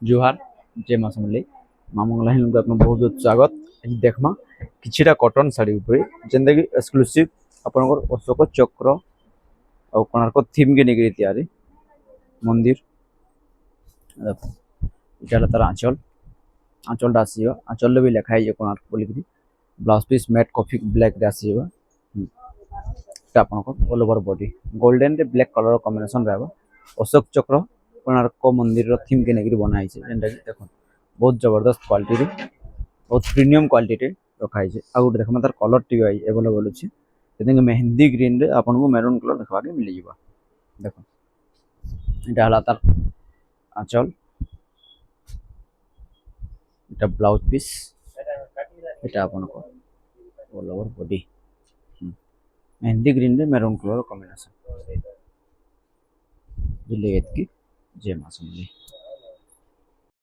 जुहार जय माँ समलेई माँ मंगला हिल को आपन बहुत बहुत स्वागत। एही देखमा किछिटा कॉटन साड़ी ऊपर जेंदा कि एक्सक्लूसिव आपनकर अशोक चक्र और कोणार्क थीम के नेगरी तैयारी मंदिर देखो इटा तार आंचल आंचल आसीबा आंचल भी लिखा है कोणार्क बोलिकरी blouse piece matt coffee black रे आसीबा आपनकर ऑल ओवर बॉडी गोल्डन रे ब्लैक कलर कॉम्बिनेशन रहबा अशोक चक्र कोणार्क मंदिर रो थीम के नेगरी बना है जेंदा कि देखो बहुत जबरदस्त क्वालिटी रे बहुत प्रीमियम क्वालिटी रे रखा है आ गुटे देखमा तार कलर टी अवेलेबल अछि जेंदा कि मेहंदी ग्रीन रे आपन को मैरून कलर देखबा के मिल जिबा देखो इटा हला तार आंचल इटा ब्लाउज पीस इटा आपन को all over body mehndi green रे मैरून कलर कॉम्बिनेशन दिले की जय मां समलेई।